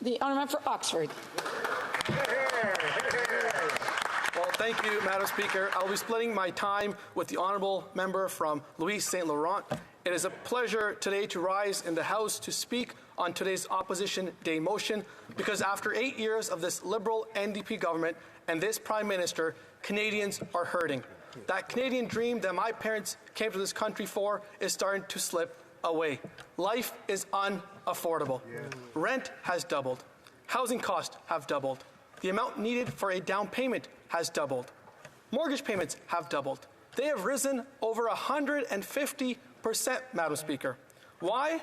The honourable member for Oxford. Well, thank you, Madam Speaker. I'll be splitting my time with the honourable member from Louis St. Laurent. It is a pleasure today to rise in the House to speak on today's Opposition Day motion, because after 8 years of this Liberal-NDP government and this Prime Minister, Canadians are hurting. That Canadian dream that my parents came to this country for is starting to slip away. Life is unaffordable. Rent has doubled. Housing costs have doubled. The amount needed for a down payment has doubled. Mortgage payments have doubled. They have risen over 150%, Madam Speaker. Why?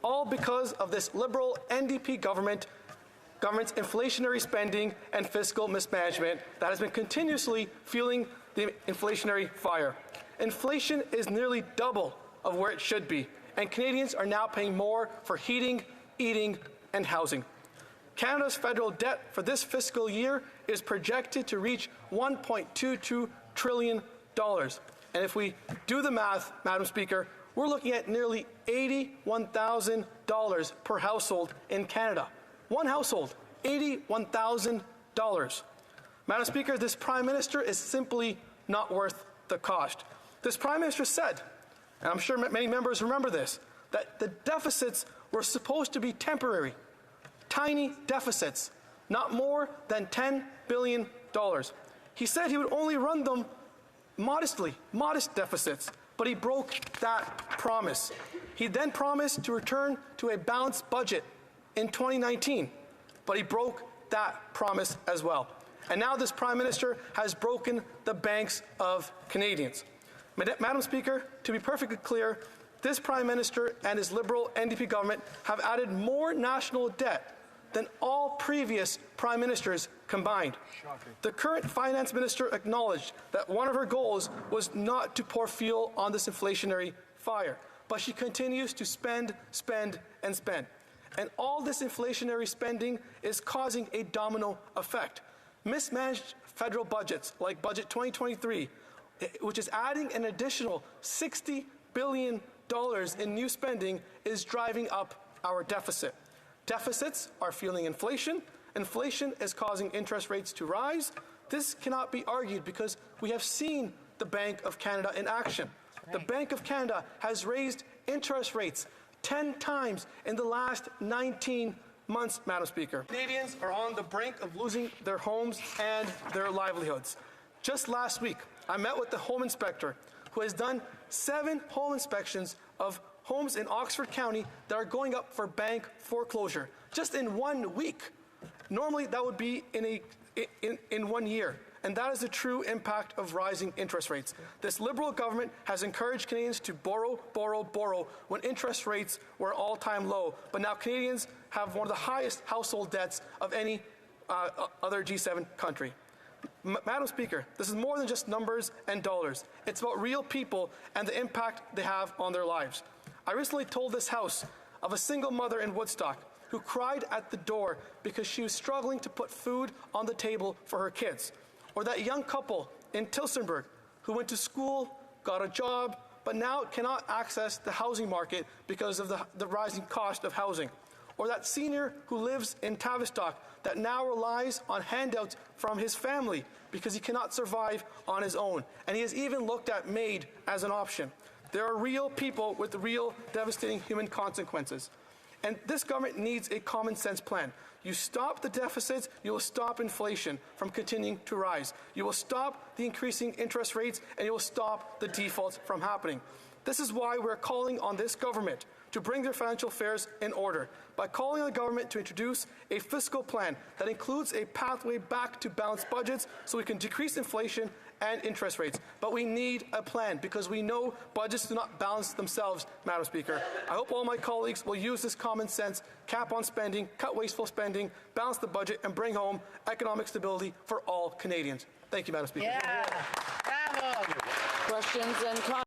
All because of this Liberal NDP government's inflationary spending and fiscal mismanagement that has been continuously fueling the inflationary fire. Inflation is nearly double of where it should be, and Canadians are now paying more for heating, eating, and housing. Canada's federal debt for this fiscal year is projected to reach $1.22 trillion. And if we do the math, Madam Speaker, we're looking at nearly $81,000 per household in Canada. One household, $81,000. Madam Speaker, this Prime Minister is simply not worth the cost. This Prime Minister said, and I'm sure many members remember this, that the deficits were supposed to be temporary. Tiny deficits, not more than $10 billion. He said he would only run them modest deficits, but he broke that promise. He then promised to return to a balanced budget in 2019, but he broke that promise as well. And now this Prime Minister has broken the banks of Canadians. Madam Speaker, to be perfectly clear, this Prime Minister and his Liberal NDP government have added more national debt than all previous Prime Ministers combined. Shocking. The current Finance Minister acknowledged that one of her goals was not to pour fuel on this inflationary fire, but she continues to spend, spend, and spend. And all this inflationary spending is causing a domino effect. Mismanaged federal budgets, like Budget 2023, which is adding an additional $60 billion in new spending, is driving up our deficit. Deficits are fueling inflation. Inflation is causing interest rates to rise. This cannot be argued because we have seen the Bank of Canada in action. The Bank of Canada has raised interest rates 10 times in the last 19 months, Madam Speaker. Canadians are on the brink of losing their homes and their livelihoods. Just last week, I met with the Home Inspector, who has done 7 home inspections of homes in Oxford County that are going up for bank foreclosure, just in 1 week. Normally, that would be in 1 year. And that is the true impact of rising interest rates. This Liberal government has encouraged Canadians to borrow, borrow, borrow when interest rates were all-time low. But now Canadians have one of the highest household debts of any other G7 country. Madam Speaker, this is more than just numbers and dollars. It's about real people and the impact they have on their lives. I recently told this House of a single mother in Woodstock who cried at the door because she was struggling to put food on the table for her kids. Or that young couple in Tillsonburg who went to school, got a job, but now cannot access the housing market because of the rising cost of housing. Or that senior who lives in Tavistock that now relies on handouts from his family because he cannot survive on his own. And he has even looked at MAID as an option. There are real people with real devastating human consequences. And this government needs a common sense plan. You stop the deficits, you will stop inflation from continuing to rise. You will stop the increasing interest rates, and you will stop the defaults from happening. This is why we're calling on this government to bring their financial affairs in order by calling on the government to introduce a fiscal plan that includes a pathway back to balanced budgets so we can decrease inflation and interest rates. But we need a plan because we know budgets do not balance themselves, Madam Speaker. I hope all my colleagues will use this common sense, cap on spending, cut wasteful spending, balance the budget, and bring home economic stability for all Canadians. Thank you, Madam Speaker. Yeah. Bravo. Questions and comments.